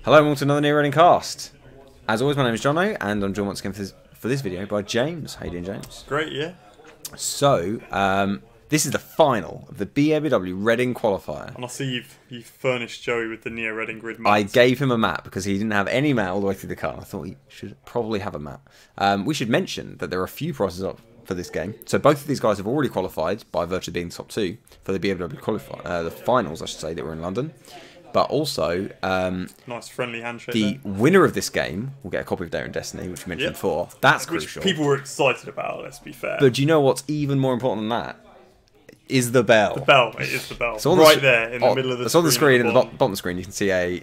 Hello and welcome to another New Reading cast. As always, my name is Johno, and I'm joined once again for this video by James. How you doing, James? Great, yeah. So, this is the final of the BABW Reading Qualifier. And I see you've furnished Joey with the Neo Reading grid map. I gave him a map because he didn't have any mat all the way through the card. I thought he should probably have a map. We should mention that there are a few prizes up for this game. So both of these guys have already qualified by virtue of being top two for the BABW Qualifier, the finals, I should say, that were in London. But also, nice friendly handshake. The winner of this game will get a copy of Dare and Destiny, which we mentioned before. That's crucial. People were excited about, let's be fair. But do you know what's even more important than that? Is the bell. The bell, it is the bell. So right there in the middle of the screen. It's on the screen, at the bottom of the screen, you can see a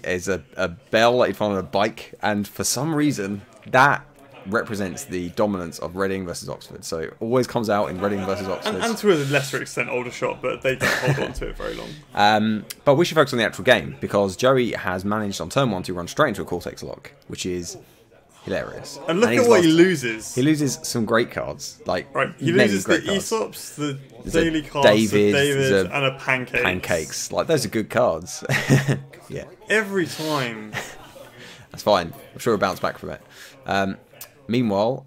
bell that you'd find on a bike, and for some reason, that represents the dominance of Reading versus Oxford. So it always comes out in Reading versus Oxford. And to a lesser extent, Aldershot, but they don't hold on to it very long. But we should focus on the actual game, because Joey has managed on turn one to run straight into a Cortex lock, which is hilarious. And look at what he loses. He loses some great cards. He loses the Aesops, the Daily cards, David, and a Pancakes. Like, those are good cards. Yeah. Every time. That's fine. I'm sure he'll bounce back from it. Meanwhile,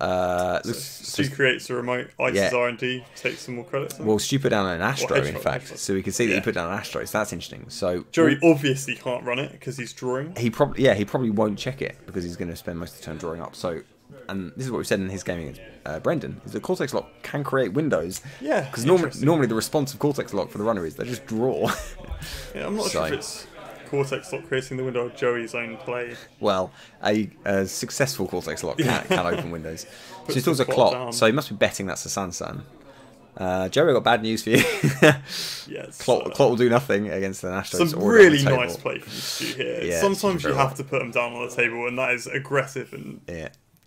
Stu creates a remote, ISIS R&D, takes some more credits. Well, Stu put down an Astro, in fact, so we can see that he put down an Astro, so that's interesting. So Joey obviously can't run it because he's drawing. He probably won't check it because he's going to spend most of the turn drawing up. So, and this is what we said in his gaming against Brendan, is that Cortex Lock can create windows. Yeah, because normally the response of Cortex Lock for the runner is they just draw. Yeah, I'm not sure if it's Cortex Lock creating the window of Joey's own play. Well, a successful Cortex Lock can open windows. So he installs a Clot, so he must be betting that's a Sansan. Joey, I've got bad news for you. Yes, Clot will do nothing against an Astro. Some really nice play from Stu here. Yeah, sometimes you have to put them down on the table, and that is aggressive and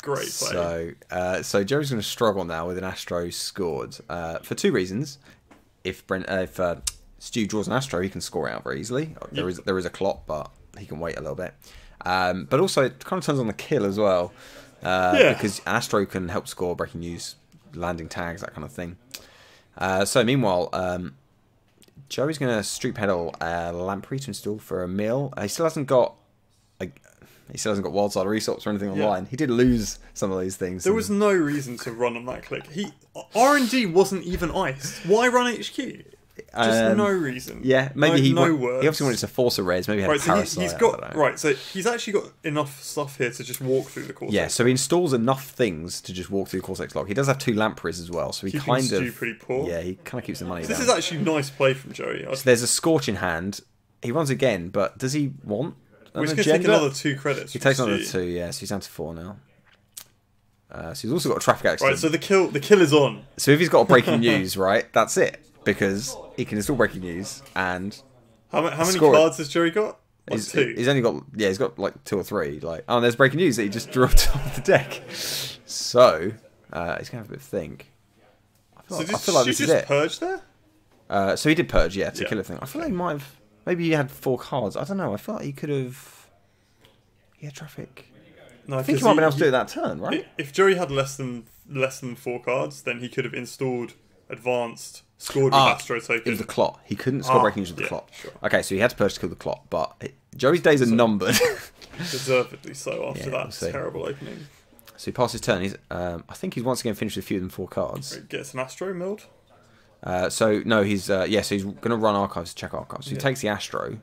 great play. So Joey's going to struggle now with an Astro scored for two reasons. If Stu draws an Astro, he can score it out very easily. There is a Clot, but he can wait a little bit. But also, it kind of turns on the kill as well. Because Astro can help score breaking news, landing tags, that kind of thing. So meanwhile, Joey's going to street pedal Lamprey to install for a mill. He still hasn't got Wildside or Aesops or anything online. He did lose some of these things. There was no reason to run on that click. R&D wasn't even iced. Why run HQ? Just no reason. Yeah, maybe he obviously wanted to force a res. Maybe he had Parasite. So he's actually got enough stuff here to just walk through the Cortex. Yeah, so he installs enough things to just walk through the Cortex lock. He does have two Lampreys as well, so he kind of pretty poor. Yeah, he kind of keeps the money down. This is actually nice play from Joey. So there's a Scorch in hand. He runs again, but does he want? He's going to take another 2 credits. He takes another 2. Yeah, so he's down to 4 now. So he's also got a traffic accident. Right, so the kill is on. So if he's got a breaking news, right, that's it. Because he can install breaking news and how many cards has Joey got? He's 2. He's only got he's got like 2 or 3. Like, oh, and there's breaking news that he just dropped off the deck. So he's gonna have a bit of think. I feel like this is it. Purge there? So he did purge, to kill a thing. I feel like he might have. Maybe he had 4 cards. I don't know. I feel like he could have. He had traffic. No, I think he might have been able to do it that turn, right? If Joey had less than 4 cards, then he could have installed advanced. Scored with Astro token. It was the Clot. He couldn't score breaking news with the Clot. Sure. Okay, so he had to purge to kill the Clot, but Joey's days are numbered. Deservedly so after that terrible opening. So he passes his turn. He's, I think he's once again finished with fewer than 4 cards. Gets an Astro milled. So no, he's so he's going to run archives to check archives. So he takes the Astro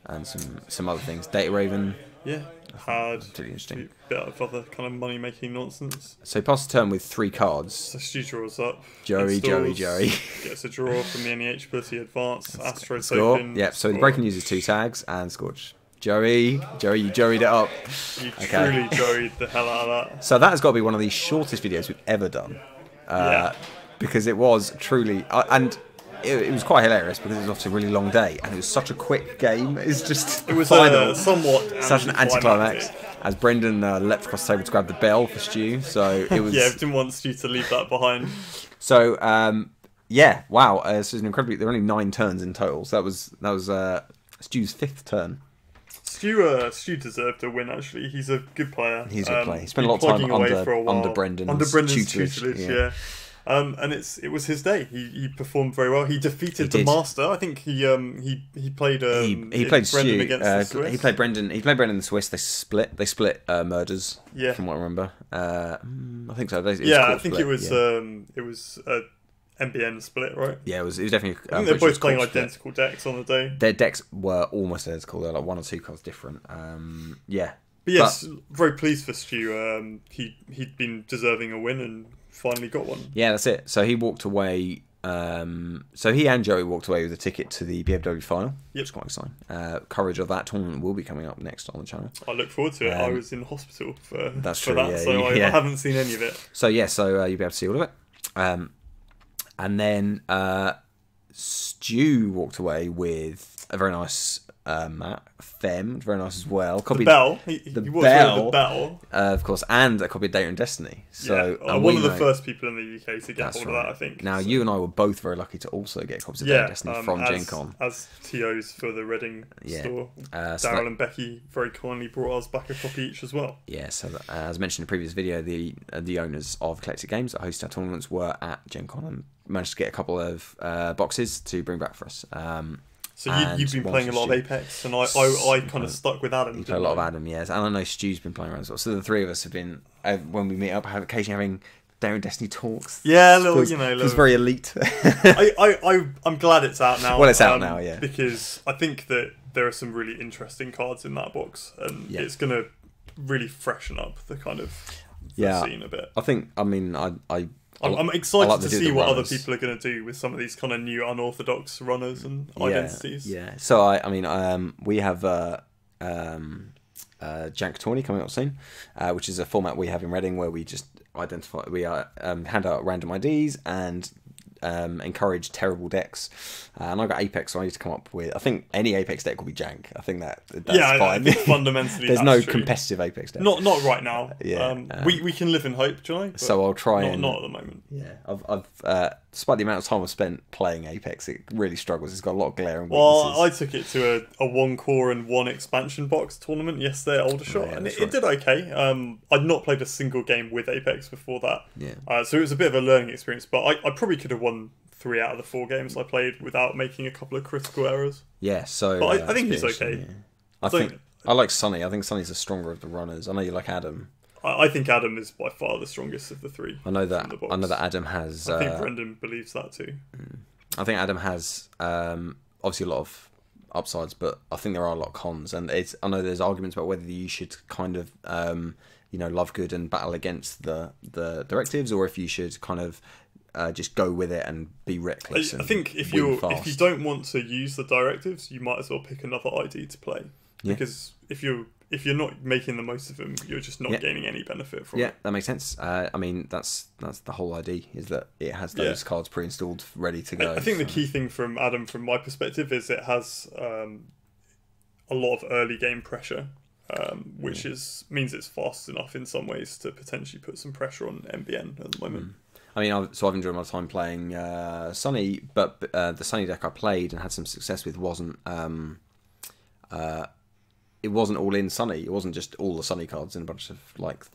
and some other things. Data Raven. Yeah. Hard. Really interesting. Bit of other kind of money making nonsense. So he passes the turn with 3 cards. So Stu draws up. Joey. Gets a draw from the NEH ability advance. Astro token. Yep. So the breaking news is 2 tags and Scorch. Joey, you Joeyed it up. You truly Joeyed the hell out of that. So that has got to be one of the shortest videos we've ever done. Because it was truly and. It was quite hilarious because it was obviously a really long day and it was such a quick game. It was final. Such an anticlimax as Brendan leapt across the table to grab the bell for Stu. So it was. Didn't want Stu to leave that behind. So wow. So it was an incredibly. There were only 9 turns in total. So that was Stu's 5th turn. Stu deserved to win. Actually, he's a good player. He's a good player. He spent a lot of time under Brendan's tutelage. And it was his day. He performed very well. He defeated the master. I think he played he played Brendan Stu. against the Swiss. He played Brendan the Swiss. They split murders. Yeah, from what I remember. I think so. I think it was a MBN split, right? Yeah, it was definitely. I think they're both playing identical decks on the day. Their decks were almost identical. They're like 1 or 2 cards different. Yeah. But yes, very pleased for Stu. He'd been deserving a win and finally got one. Yeah, that's it. So he walked away. So he and Joey walked away with a ticket to the BABW final. Yep. Which is quite exciting. Coverage of that tournament will be coming up next on the channel. I look forward to it. I was in hospital for that, yeah, I haven't seen any of it. So yeah, you'll be able to see all of it. And then Stu walked away with a very nice Matt Fem, very nice as well. The bell. He walked away with the bell. Of course, and a copy of Data and Destiny. So one of the first people in the UK to get hold of that, I think. Now, you and I were both very lucky to also get copies of Data and Destiny from Gen Con. As TOs for the Reading store. Daryl and Becky very kindly brought us back a copy each as well. Yeah, so as mentioned in the previous video, the owners of Eclectic Games that host our tournaments were at Gen Con and managed to get a couple of boxes to bring back for us. So you've been playing a lot of Apex, and I kind of stuck with Adam. You play a lot of Adam, yes. And I know Stu's been playing around as well. So the three of us have been, when we meet up, occasionally having Dare and Destiny talks. Yeah, feels very elite. I'm glad it's out now. Well, it's out now, yeah. Because I think that there are some really interesting cards in that box, and it's going to really freshen up the kind of scene a bit. I'm excited to see what other people are going to do with some of these kind of new unorthodox runners and identities. Yeah. So we have Jank Tourney coming up soon, which is a format we have in Reading where we just hand out random IDs and encourage terrible decks. And I got Apex, so I need to come up with. I think any Apex deck will be Jank. I think that's fine. I think fundamentally, there's no competitive Apex deck. Not right now. We can live in hope, Johnny. So I'll try not at the moment. Yeah, I've despite the amount of time I've spent playing Apex, it really struggles. It's got a lot of glaring weaknesses. Well, I took it to a 1 core and 1 expansion box tournament yesterday at Aldershot, and it did okay. I'd not played a single game with Apex before that. Yeah. So it was a bit of a learning experience, but I probably could have won 3 out of the 4 games I played without making a couple of critical errors. Yeah, so but I think he's okay. Yeah. I like Sonny. I think Sonny's the stronger of the runners. I know you like Adam. I think Adam is by far the strongest of the 3. I know that Adam has. I think Brendan believes that too. I think Adam has obviously a lot of upsides, but I think there are a lot of cons. And I know there's arguments about whether you should kind of love good and battle against the directives, or if you should kind of just go with it and be reckless. I think if you don't want to use the directives, you might as well pick another ID to play. Yeah. Because if you're not making the most of them, you're just not gaining any benefit from it. Yeah, that makes sense. That's the whole idea, is that it has those cards pre-installed, ready to go. I think the key thing from Adam, from my perspective, is it has a lot of early game pressure, which means it's fast enough in some ways to potentially put some pressure on MBN at the moment. I've enjoyed my time playing Sunny, but the Sunny deck I played and had some success with wasn't it wasn't all in Sunny. It wasn't just all the Sunny cards and a bunch of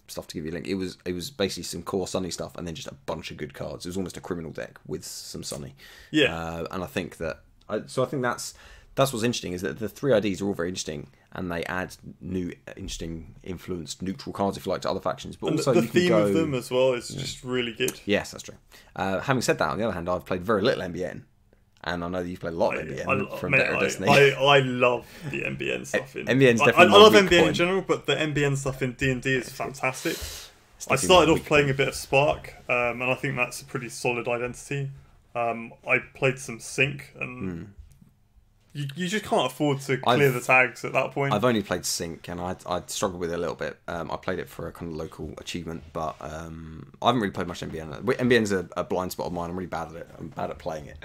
stuff to give you a link. It was basically some core Sunny stuff and then just a bunch of good cards. It was almost a criminal deck with some Sunny. Yeah. And I think that I think that's what's interesting, is that the 3 IDs are all very interesting and they add new interesting influenced neutral cards, if you like, to other factions. But and also the theme of them as well is just really good. Yes, that's true. Having said that, on the other hand, I've played very little MBN. And I know that you've played a lot of MBN from Data and Destiny. I love the MBN stuff. MBN's definitely I love MBN in general, but the MBN stuff in D&D is fantastic. I started off playing a bit of Spark, and I think that's a pretty solid identity. I played some Sync, and you just can't afford to clear the tags at that point. I've only played Sync, and I struggled with it a little bit. I played it for a kind of local achievement, but I haven't really played much MBN. MBN's a blind spot of mine. I'm really bad at it. I'm bad at playing it.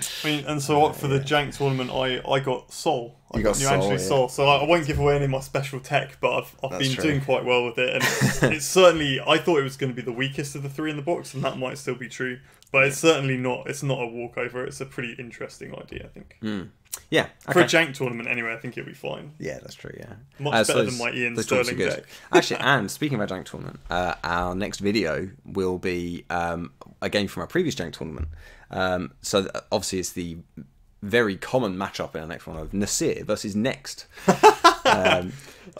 And so for the Jank tournament, I got Soul. I got Soul. So I won't give away any of my special tech, but I've been doing quite well with it. And it's certainly, I thought it was going to be the weakest of the 3 in the box, and that might still be true. But it's certainly not. It's not a walkover. It's a pretty interesting idea, I think. Yeah, okay. For a Jank tournament, anyway, I think it'll be fine. Yeah, that's true. Yeah, much better than my Ian Sterling deck. Actually, and speaking of our Jank tournament, our next video will be a game from our previous Jank tournament. So obviously it's the very common matchup in our next one of Nasir versus Next.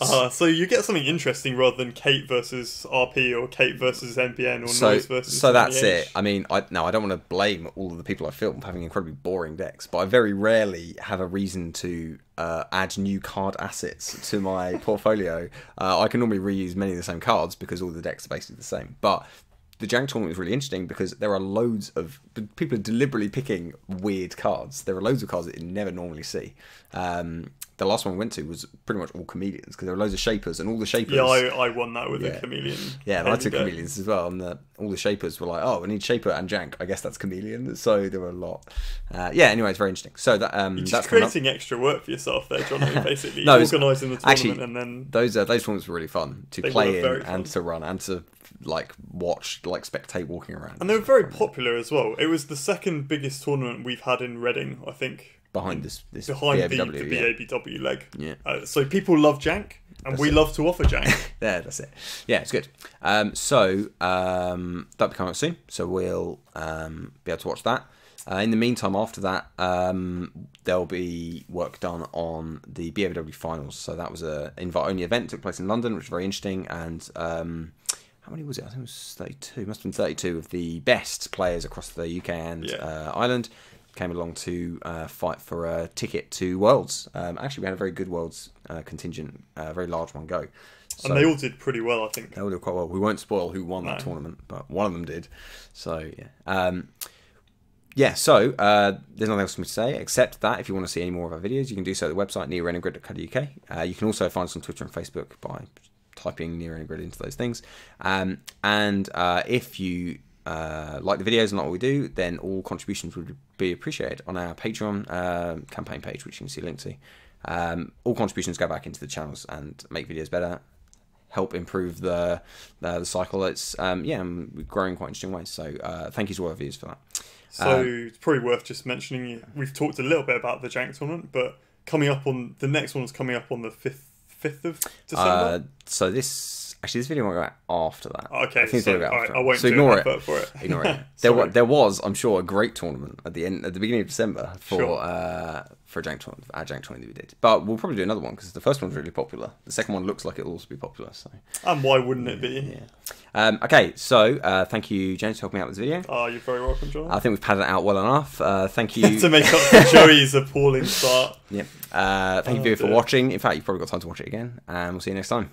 So you get something interesting rather than Kate versus RP or Kate versus NBN or Noise versus So that's NEH. it. I mean, I don't want to blame all of the people I filmed for having incredibly boring decks, but I very rarely have a reason to add new card assets to my portfolio. I can normally reuse many of the same cards because all the decks are basically the same. But the Jank tournament was really interesting because there are loads of people are deliberately picking weird cards. There are loads of cards that you never normally see. The last one we went to was pretty much all chameleons because there were loads of shapers and all the shapers. Yeah, I won that with a chameleon. Yeah, and I took chameleons as well, and all the shapers were like, "Oh, we need shaper and Jank. I guess that's chameleon." So there were a lot. Anyway, it's very interesting. So that You're just that's creating extra work for yourself there, John. Basically, organising the tournament actually, and then those tournaments were really fun to play in and to run and to watch, spectate walking around. And they were very popular as well. It was the second biggest tournament we've had in Reading, I think. Behind this behind BABW, the BABW leg. Yeah. So people love Jank, and we love to offer Jank. Yeah, that's it. Yeah, it's good. That'll be coming up soon, so we'll be able to watch that. In the meantime, after that, there'll be work done on the BABW finals. So that was a invite-only event, took place in London, which was very interesting. And how many was it? I think it was 32. It must have been 32 of the best players across the UK and Ireland came along to fight for a ticket to Worlds. Actually, we had a very good Worlds contingent, a very large one go. So, and they all did pretty well, I think. They all did quite well. We won't spoil who won that tournament, but one of them did. So, yeah. So, there's nothing else for me to say, except that if you want to see any more of our videos, you can do so at the website, nearreadinggrid.co.uk. You can also find us on Twitter and Facebook by typing Near Reading Grid into those things. If you like the videos and like what we do, then all contributions would be appreciated on our Patreon campaign page, which you can see a link to. All contributions go back into the channels and make videos better, help improve the cycle. It's we're growing quite interesting ways. So thank you to all our viewers for that. So it's probably worth just mentioning. We've talked a little bit about the Jank tournament, but the next one's coming up on the 5th of December. So this video won't go out after that. Okay, I think so I won't do ignore an advert for it. Ignore it. There was, I'm sure, a great tournament at the beginning of December for a Jank tournament, our Jank tournament that we did. But we'll probably do another one because the first one's really popular. The second one looks like it'll also be popular. So. And why wouldn't it be? Yeah. Okay, so thank you, James, for helping me out with this video. You're very welcome, John. I think we've padded it out well enough. Thank you to make up for Joey's appalling start. Yep. Thank you for watching. In fact, you've probably got time to watch it again, and we'll see you next time.